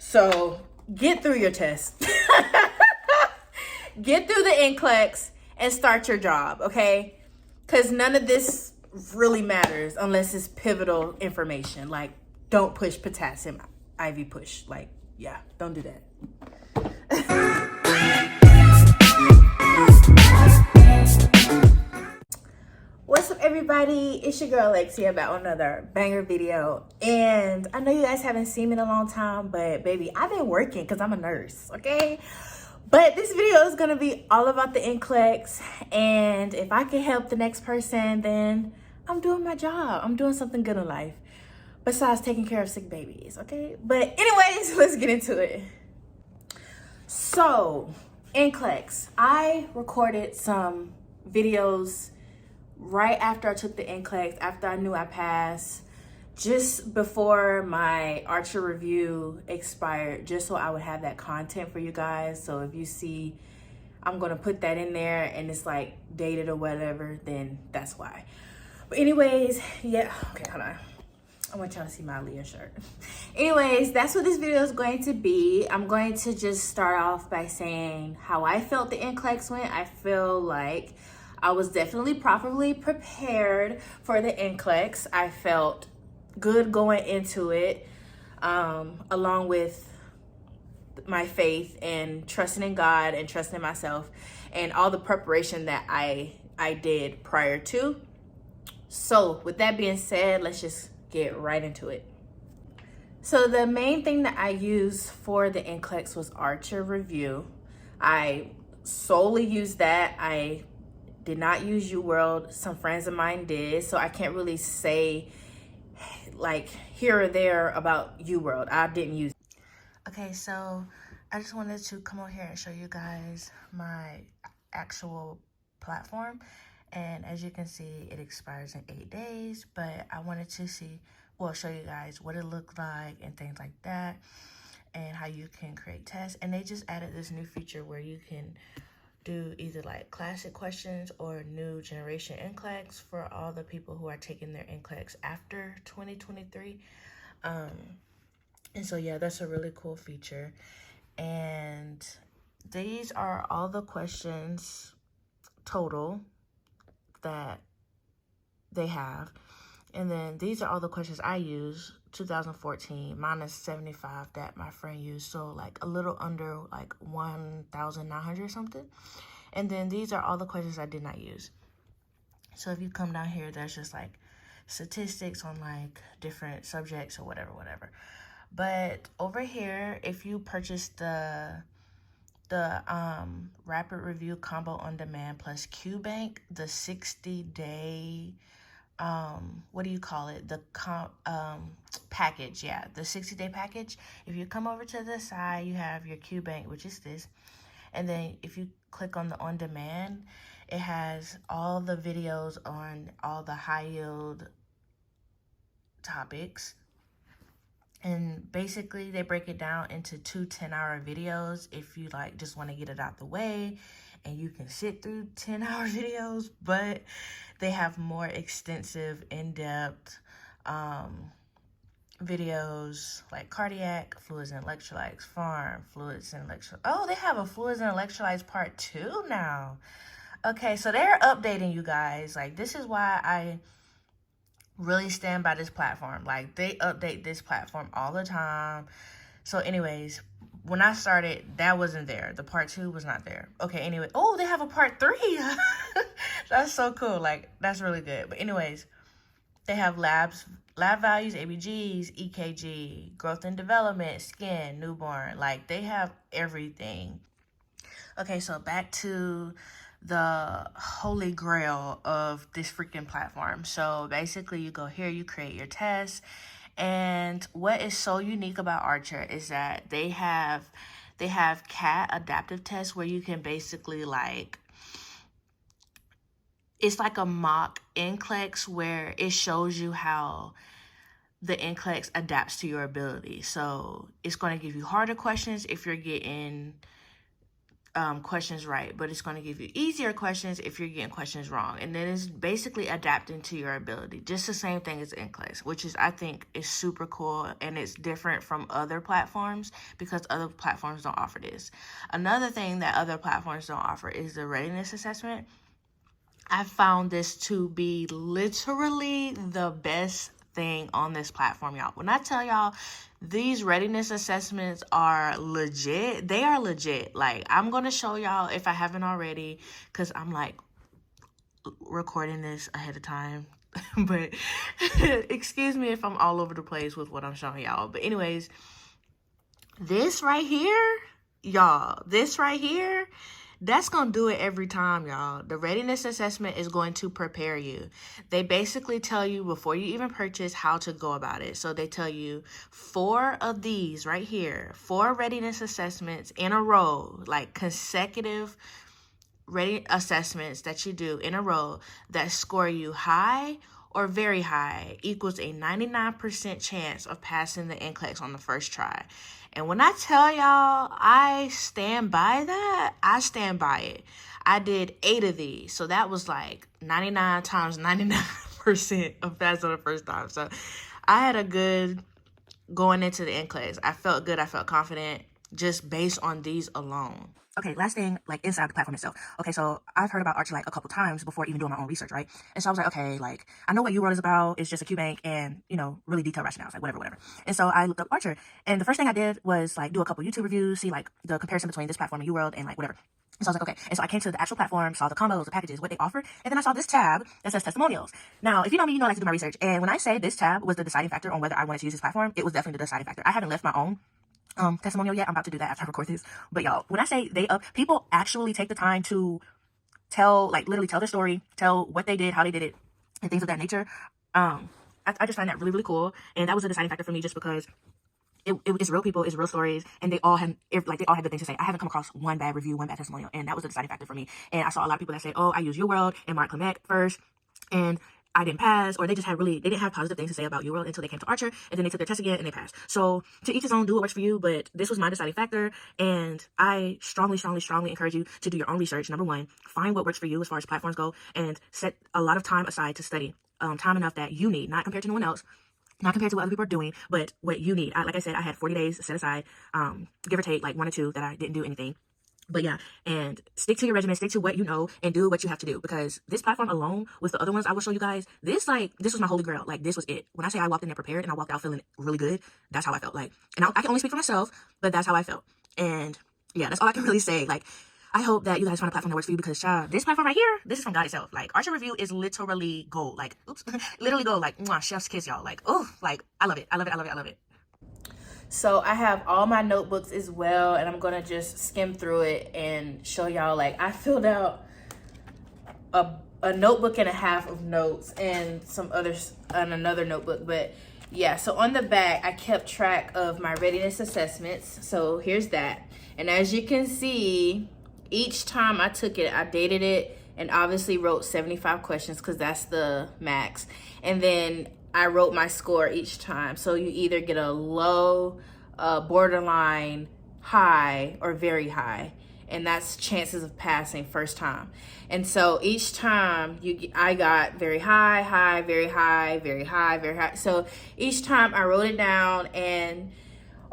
So get through your test. Get through the NCLEX and start your job, okay? Because none of this really matters unless it's pivotal information. Like, don't push potassium IV push. Like, yeah, don't do that. What's up, everybody? It's your girl Alexia back on another banger video. And I know you guys haven't seen me in a long time, but baby, I've been working because I'm a nurse, okay? But this video is gonna be all about the NCLEX, and if I can help the next person, then I'm doing my job. I'm doing something good in life besides taking care of sick babies, okay? But anyways, let's get into it. So, NCLEX, I recorded some videos right after I took the NCLEX, after I knew I passed, just before my Archer review expired, just so I would have that content for you guys. So if you see I'm gonna put that in there and it's like dated or whatever, then that's why. But anyways, yeah, okay, hold on. I want y'all to see my Leah shirt. Anyways, that's what this video is going to be. I'm going to just start off by saying how I felt the NCLEX went. I feel like I was definitely properly prepared for the NCLEX. I felt good going into it, along with my faith and trusting in God and trusting in myself and all the preparation that I did prior to. So with that being said, let's just get right into it. So the main thing that I used for the NCLEX was Archer Review. I solely used that. I did not use UWorld. Some friends of mine did, so I can't really say like here or there about UWorld. I didn't use it. Okay, so I just wanted to come on here and show you guys my actual platform. And as you can see, it expires in 8 days, but I wanted to show you guys what it looked like and things like that, and how you can create tests. And they just added this new feature where you can do either like classic questions or new generation NCLEX for all the people who are taking their NCLEX after 2023. And so yeah, that's a really cool feature. And these are all the questions total that they have. And then these are all the questions I use, 2014 minus 75 that my friend used, so like a little under like 1,900 something. And then these are all the questions I did not use. So if you come down here, there's just like statistics on like different subjects or whatever. But over here, if you purchase the Rapid Review Combo on Demand plus QBank, the 60-day what do you call it, the package, yeah, the 60-day package. If you come over to the side, you have your QBank, which is this, and then if you click on the on demand, it has all the videos on all the high yield topics. And basically they break it down into 2 10-hour videos if you like just want to get it out the way and you can sit through 10-hour videos. But they have more extensive, in-depth videos like cardiac, fluids and electrolytes, farm, fluids and electrolytes. Oh, they have a fluids and electrolytes part 2 now. Okay, so they're updating you guys. Like, this is why I really stand by this platform. Like, they update this platform all the time. So anyways, when I started, that wasn't there. The part 2 was not there. Okay, anyway. Oh, they have a part 3. That's so cool. Like, that's really good. But anyways, they have lab values, ABGs, EKG, growth and development, skin, newborn. Like, they have everything. Okay, so back to the holy grail of this freaking platform. So basically you go here, you create your test. And what is so unique about Archer is that they have CAT adaptive tests where you can basically like, it's like a mock NCLEX where it shows you how the NCLEX adapts to your ability. So it's going to give you harder questions if you're getting questions right, but it's going to give you easier questions if you're getting questions wrong. And then it's basically adapting to your ability. Just the same thing as NCLEX, which is, I think, is super cool, and it's different from other platforms because other platforms don't offer this. Another thing that other platforms don't offer is the readiness assessment. I found this to be literally the best thing on this platform, y'all. When I tell y'all these readiness assessments are legit, they are legit. Like, I'm going to show y'all if I haven't already, because I'm like recording this ahead of time. But excuse me if I'm all over the place with what I'm showing y'all. But anyways, this right here, y'all, this right here, that's going to do it every time, y'all. The readiness assessment is going to prepare you. They basically tell you before you even purchase how to go about it. So they tell you 4 of these right here, 4 readiness assessments in a row, like consecutive ready assessments that you do in a row that score you high or very high equals a 99% chance of passing the NCLEX on the first try. And when I tell y'all I stand by that, I stand by it. I did 8 of these, so that was like 99 times 99% of passing the first time. So I had a good going into the NCLEX. I felt good, I felt confident just based on these alone. Okay, last thing, like inside the platform itself. Okay, so I've heard about Archer like a couple times before even doing my own research, right? And so I was like, okay, like I know what UWorld is about. It's just a QBank and, you know, really detailed rationales, like whatever. And so I looked up Archer, and the first thing I did was like do a couple YouTube reviews, see like the comparison between this platform and UWorld and like whatever. So I was like, okay. And so I came to the actual platform, saw the combos, the packages, what they offer, and then I saw this tab that says Testimonials. Now, if you know me, you know I like to do my research. And when I say this tab was the deciding factor on whether I wanted to use this platform, it was definitely the deciding factor. I haven't left my own testimonial yet. I'm about to do that after I record this. But y'all, when I say people actually take the time to tell, like literally tell their story, tell what they did, how they did it, and things of that nature. I just find that really, really cool. And that was a deciding factor for me just because it's real people, it's real stories, and they all had the things to say. I haven't come across one bad review, one bad testimonial, and that was a deciding factor for me. And I saw a lot of people that say, oh, I use UWorld and Mark Klimek first, and I didn't pass, or they didn't have positive things to say about UWorld until they came to Archer, and then they took their test again and they passed. So to each his own, do what works for you, but this was my deciding factor, and I strongly encourage you to do your own research. Number one, find what works for you as far as platforms go, and set a lot of time aside to study, time enough that you need, not compared to no one else, not compared to what other people are doing, but what you need. Like I said, I had 40 days set aside, give or take like 1 or 2 that I didn't do anything. But yeah, and stick to your regimen, stick to what you know, and do what you have to do. Because this platform alone, with the other ones I will show you guys, this was my holy grail. Like, this was it. When I say I walked in there prepared and I walked out feeling really good, that's how I felt. Like, and I can only speak for myself, but that's how I felt. And yeah, that's all I can really say. Like, I hope that you guys find a platform that works for you, because child, this platform right here, this is from God itself. Like, Archer Review is literally gold. Like, oops, literally gold. Like, mwah, chef's kiss, y'all. Like, oh, like, I love it. I love it. I love it. I love it. So I have all my notebooks as well, and I'm gonna just skim through it and show y'all. Like, I filled out a notebook and a half of notes and some others on another notebook. But yeah, so on the back, I kept track of my readiness assessments. So here's that. And as you can see, each time I took it, I dated it and obviously wrote 75 questions because that's the max. And then I wrote my score each time. So you either get a low, borderline, high, or very high. And that's chances of passing first time. And so each time I got very high, high, very high, very high, very high. So each time I wrote it down, and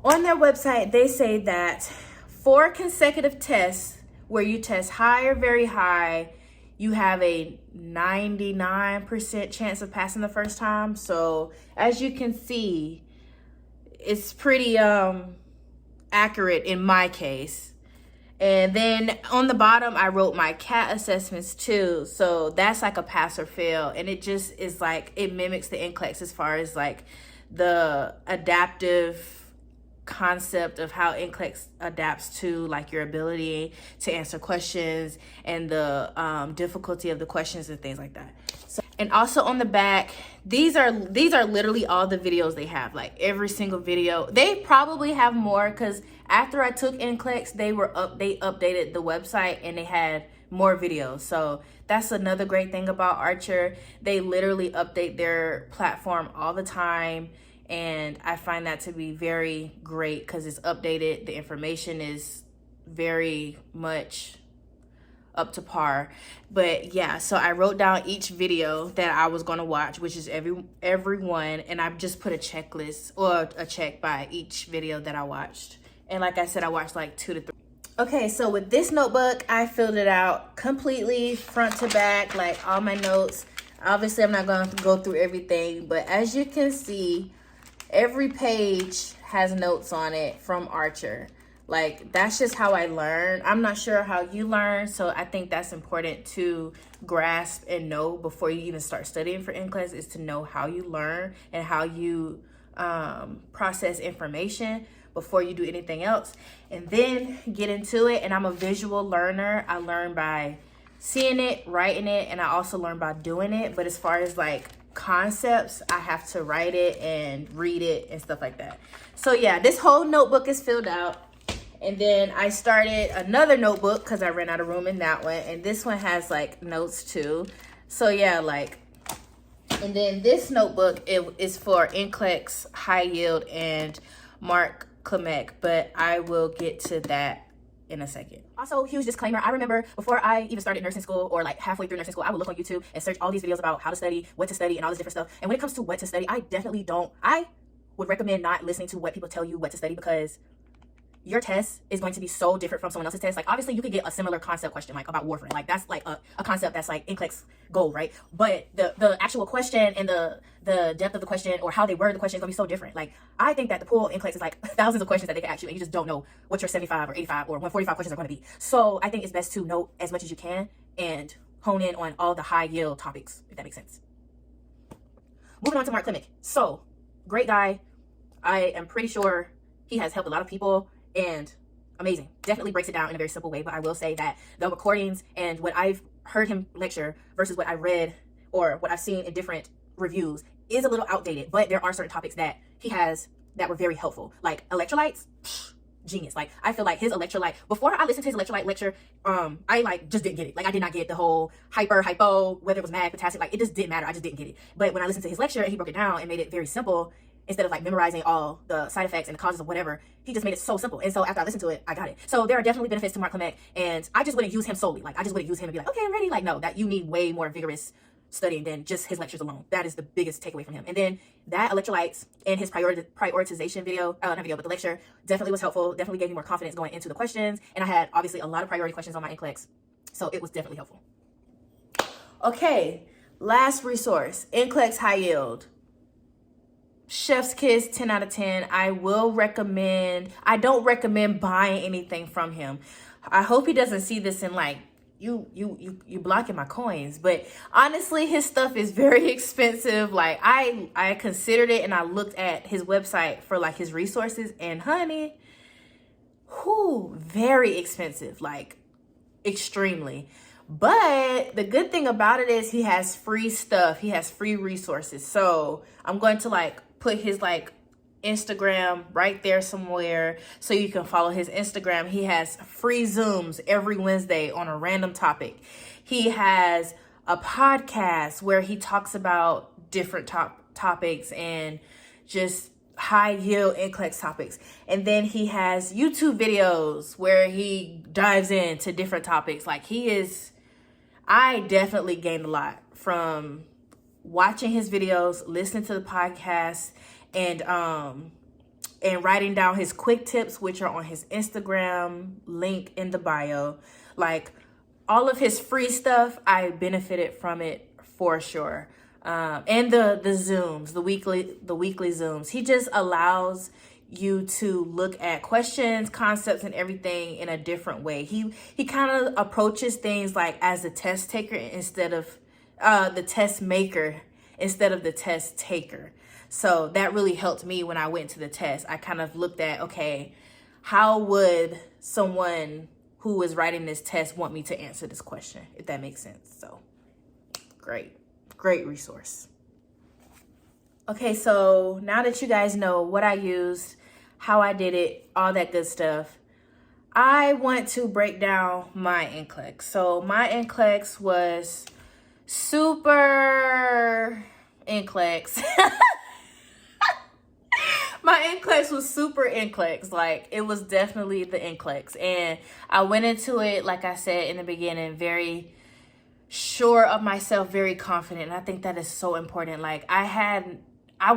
on their website, they say that 4 consecutive tests where you test high or very high, you have a 99% chance of passing the first time. So as you can see, it's pretty accurate in my case. And then on the bottom, I wrote my CAT assessments too. So that's like a pass or fail. And it just is like, it mimics the NCLEX as far as like the adaptive concept of how NCLEX adapts to like your ability to answer questions and the difficulty of the questions and things like that. So, and also on the back, these are literally all the videos they have, like every single video. They probably have more, because after I took NCLEX, they updated the website and they had more videos. So that's another great thing about Archer. They literally update their platform all the time. And I find that to be very great because it's updated. The information is very much up to par. But yeah, so I wrote down each video that I was going to watch, which is everyone, and I just put a checklist or a check by each video that I watched. And like I said, I watched like 2 to 3. Okay, so with this notebook, I filled it out completely front to back, like all my notes. Obviously, I'm not going to go through everything, but as you can see, every page has notes on it from Archer. Like, that's just how I learn. I'm not sure how you learn, so I think that's important to grasp and know before you even start studying for NCLEX, is to know how you learn and how you process information before you do anything else. And then get into it. And I'm a visual learner. I learn by seeing it, writing it, and I also learn by doing it. But as far as like concepts, I have to write it and read it and stuff like that. So yeah, this whole notebook is filled out. And then I started another notebook because I ran out of room in that one. And this one has like notes too. So yeah, like, and then this notebook, it is for NCLEX, High Yield, and Mark Klimek. But I will get to that in a second. Also, huge disclaimer, I remember before I even started nursing school, or like halfway through nursing school, I would look on YouTube and search all these videos about how to study, what to study, and all this different stuff. And when it comes to what to study, I would recommend not listening to what people tell you what to study, because your test is going to be so different from someone else's test. Like, obviously you could get a similar concept question, like about warfarin. Like, that's like a concept that's like NCLEX gold, right? But the actual question and the depth of the question, or how they word the question, is gonna be so different. Like, I think that the pool NCLEX is like thousands of questions that they can ask you, and you just don't know what your 75 or 85 or 145 questions are gonna be. So I think it's best to know as much as you can and hone in on all the high yield topics, if that makes sense. Moving on to Mark Klimek. So, great guy. I am pretty sure he has helped a lot of people, and amazing. Definitely breaks it down in a very simple way. But I will say that the recordings and what I've heard him lecture versus what I read or what I've seen in different reviews is a little outdated. But there are certain topics that he has that were very helpful. Like electrolytes, genius. Like, I feel like his electrolyte, before I listened to his electrolyte lecture, I like just didn't get it. Like, I did not get the whole hypo, whether it was mag, potassium, like it just didn't matter. I just didn't get it. But when I listened to his lecture and he broke it down and made it very simple, instead of like memorizing all the side effects and the causes of whatever, he just made it so simple. And so after I listened to it, I got it. So there are definitely benefits to Mark Klimek, and I just wouldn't use him solely. Like, I just wouldn't use him and be like, okay, I'm ready. Like, no, that you need way more vigorous studying than just his lectures alone. That is the biggest takeaway from him. And then that electrolytes and his prioritization video, not video, but the lecture definitely was helpful. Definitely gave me more confidence going into the questions. And I had obviously a lot of priority questions on my NCLEX. So it was definitely helpful. Okay, last resource, NCLEX High Yield. Chef's kiss, 10 out of 10. I will recommend, I don't recommend buying anything from him. I hope he doesn't see this and like, you blocking my coins. But honestly, his stuff is very expensive. Like, I considered it, and I looked at his website for like his resources, and honey, very expensive, like extremely. But the good thing about it is he has free stuff. He has free resources. So I'm going to like put his like Instagram right there somewhere so you can follow his Instagram. He has free Zooms every Wednesday on a random topic. He has a podcast where he talks about different topics and just high yield NCLEX topics. And then he has YouTube videos where he dives into different topics. Like, I definitely gained a lot from watching his videos, listening to the podcast, and writing down his quick tips, which are on his Instagram, link in the bio. Like, all of his free stuff, I benefited from it for sure. And the Zooms, the weekly Zooms. He just allows you to look at questions, concepts, and everything in a different way. He kind of approaches things like as a test taker instead of the test maker instead of the test taker. So that really helped me when I went to the test. I kind of looked at, okay, how would someone who was writing this test want me to answer this question, if that makes sense. So great resource. Okay, so now that you guys know what I used, how I did it, all that good stuff, I want to break down my NCLEX. So my NCLEX was super NCLEX. My NCLEX was super NCLEX. Like, it was definitely the NCLEX. And I went into it, like I said in the beginning, very sure of myself, very confident. And I think that is so important. Like, I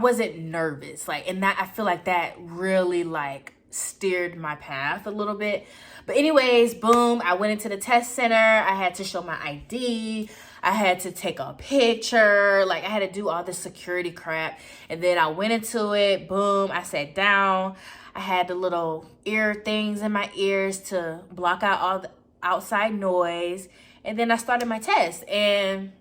wasn't nervous. Like, and that, I feel like that really like steered my path a little bit. But anyways, boom, I went into the test center. I had to show my ID. I had to take a picture. Like, I had to do all this security crap. And then I went into it. Boom, I sat down. I had the little ear things in my ears to block out all the outside noise. And then I started my test. And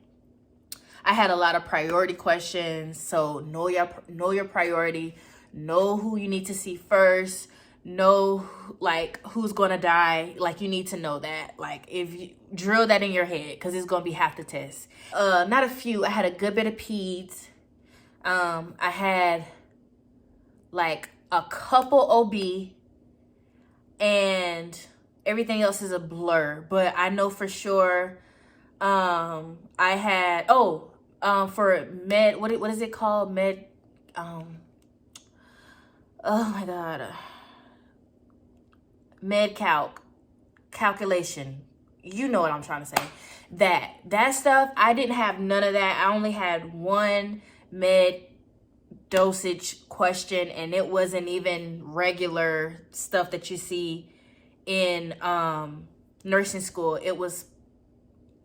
I had a lot of priority questions. So know your priority. Know who you need to see first. Know like who's gonna die. Like, you need to know that. Like, if you drill that in your head, because it's gonna be half the test. Not a few. I had a good bit of peds. I had like a couple OB, and everything else is a blur. But I know for sure. I had for med. What is it called? Med. Oh my god. Med calculation. You know what I'm trying to say. That stuff, I didn't have none of that. I only had one med dosage question, and it wasn't even regular stuff that you see in nursing school. It was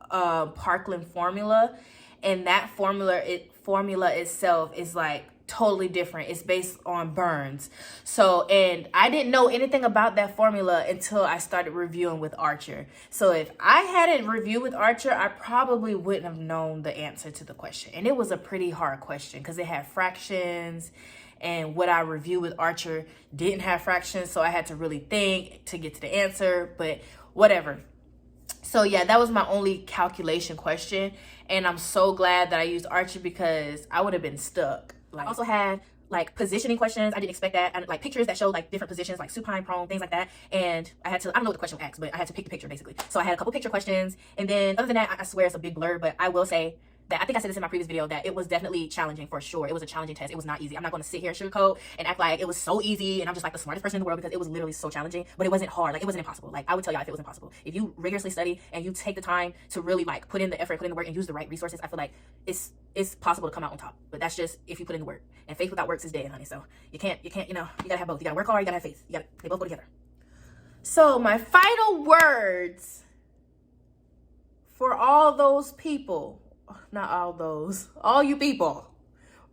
Parkland formula, and that formula itself is like totally different. It's based on burns. So, and I didn't know anything about that formula until I started reviewing with Archer. So if I hadn't reviewed with Archer, I probably wouldn't have known the answer to the question. And it was a pretty hard question because it had fractions, and what I reviewed with Archer didn't have fractions. So I had to really think to get to the answer, but whatever. So yeah, that was my only calculation question. And I'm so glad that I used Archer because I would have been stuck. Like, I also had like positioning questions. I didn't expect that. And like pictures that showed like different positions, like supine, prone, things like that. And I had to, I don't know what the question was asked, but I had to pick the picture basically. So I had a couple picture questions. And then other than that, I swear it's a big blur, but I will say that I think I said this in my previous video, that it was definitely challenging for sure. It was a challenging test. It was not easy. I'm not going to sit here and sugarcoat and act like it was so easy and I'm just like the smartest person in the world, because it was literally so challenging, but it wasn't hard. Like, it wasn't impossible. Like, I would tell y'all if it was impossible. If you rigorously study and you take the time to really like put in the effort, put in the work, and use the right resources, I feel like it's possible to come out on top. But that's just if you put in the work. And faith without works is dead, honey. So you can't, you gotta have both. You gotta work hard, you gotta have faith. They both go together. So my final words for all those people, not all those, all you people.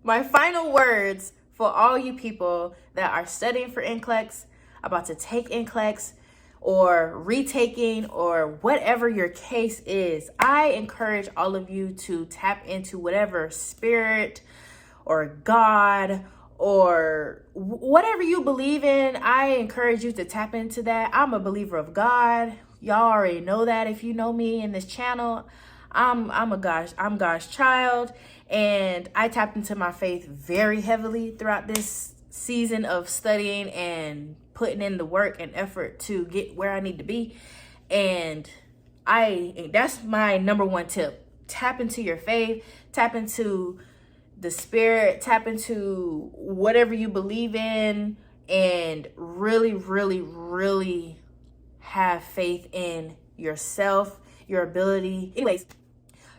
My final words for all you people that are studying for NCLEX, about to take NCLEX, or retaking, or whatever your case is. I encourage all of you to tap into whatever spirit or God or whatever you believe in. I encourage you to tap into that. I'm a believer of God. Y'all already know that if you know me in this channel. I'm God's child, and I tapped into my faith very heavily throughout this season of studying and putting in the work and effort to get where I need to be. And that's my number one tip. Tap into your faith, tap into the spirit, tap into whatever you believe in, and really, really, really have faith in yourself, your ability. Anyways,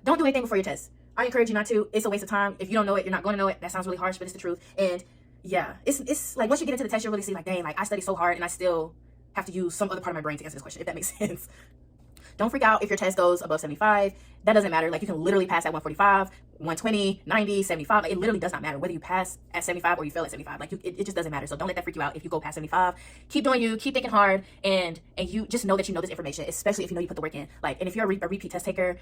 don't do anything before your test. I encourage you not to. It's a waste of time. If you don't know it, you're not going to know it. That sounds really harsh, but it's the truth. And yeah, it's like once you get into the test, you'll really see like, dang, like I studied so hard and I still have to use some other part of my brain to answer this question, if that makes sense. Don't freak out if your test goes above 75. That doesn't matter. Like, you can literally pass at 145, 120, 90, 75. Like, it literally does not matter whether you pass at 75 or you fail at 75. Like, it just doesn't matter. So don't let that freak you out if you go past 75. Keep doing you. Keep thinking hard. And you just know that you know this information, especially if you know you put the work in. Like, and if you're a repeat test taker,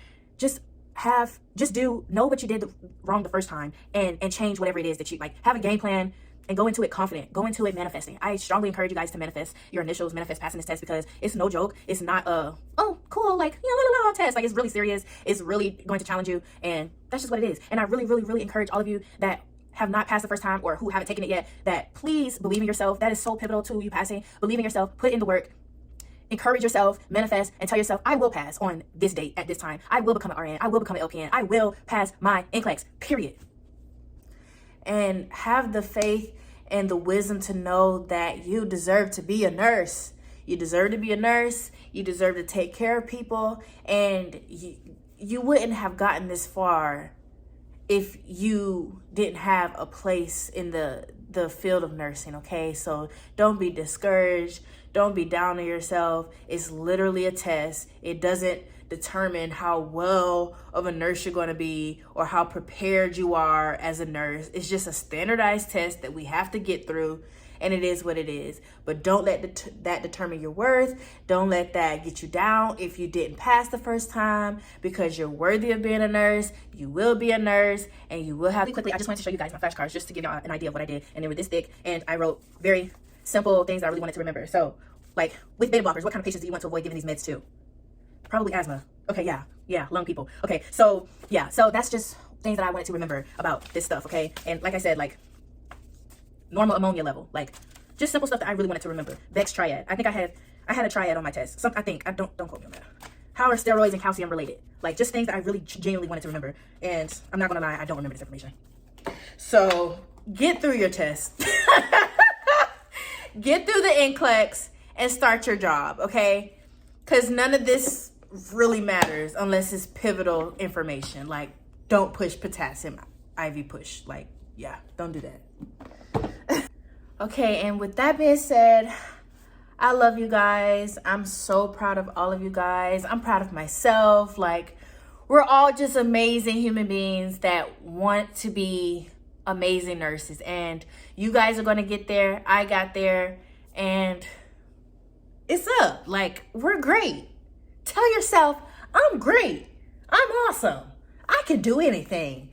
know what you did wrong the first time and change whatever it is that you like. Have a game plan and go into it confident. Go into it manifesting. I strongly encourage you guys to manifest your initials, manifest passing this test, because it's no joke. It's not oh cool, like test. Like, it's really serious. It's really going to challenge you, and that's just what it is. And I really, really, really encourage all of you that have not passed the first time or who haven't taken it yet, that please believe in yourself. That is so pivotal to you passing. Believe in yourself. Put in the work. Encourage yourself, manifest, and tell yourself, I will pass on this date at this time. I will become an RN. I will become an LPN. I will pass my NCLEX, period. And have the faith and the wisdom to know that you deserve to be a nurse. You deserve to be a nurse. You deserve to take care of people. And you wouldn't have gotten this far if you didn't have a place in the field of nursing, okay? So don't be discouraged. Don't be down on yourself. It's literally a test. It doesn't determine how well of a nurse you're going to be or how prepared you are as a nurse. It's just a standardized test that we have to get through, and it is what it is. But don't let that determine your worth. Don't let that get you down if you didn't pass the first time, because you're worthy of being a nurse. You will be a nurse, and you will have... Really quickly, I just wanted to show you guys my flashcards just to give y'all an idea of what I did. And they were this thick, and I wrote very simple things that I really wanted to remember. So, like, with beta blockers, what kind of patients do you want to avoid giving these meds to? Probably asthma. Okay, yeah, lung people. Okay, so, yeah, so that's just things that I wanted to remember about this stuff, okay? And like I said, like, normal ammonia level, like, just simple stuff that I really wanted to remember. Vex triad. I think I had a triad on my test. I don't quote me on that. How are steroids and calcium related? Like, just things that I really genuinely wanted to remember. And I'm not gonna lie, I don't remember this information. So, get through your test. Get through the NCLEX and start your job, okay? Because none of this really matters unless it's pivotal information. Like, don't push potassium IV push. Like, yeah, don't do that. Okay, and with that being said, I love you guys. I'm so proud of all of you guys. I'm proud of myself. Like, we're all just amazing human beings that want to be amazing nurses. And you guys are going to get there. I got there. And it's up. Like, we're great. Tell yourself, I'm great. I'm awesome. I can do anything.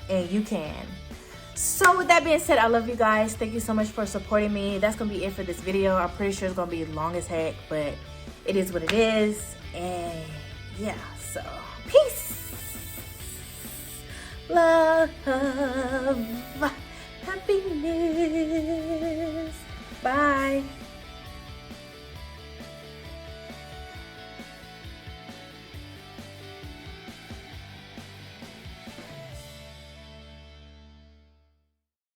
And you can. So with that being said, I love you guys. Thank you so much for supporting me. That's going to be it for this video. I'm pretty sure it's going to be long as heck, but it is what it is. And yeah, so peace, love, happiness. Bye.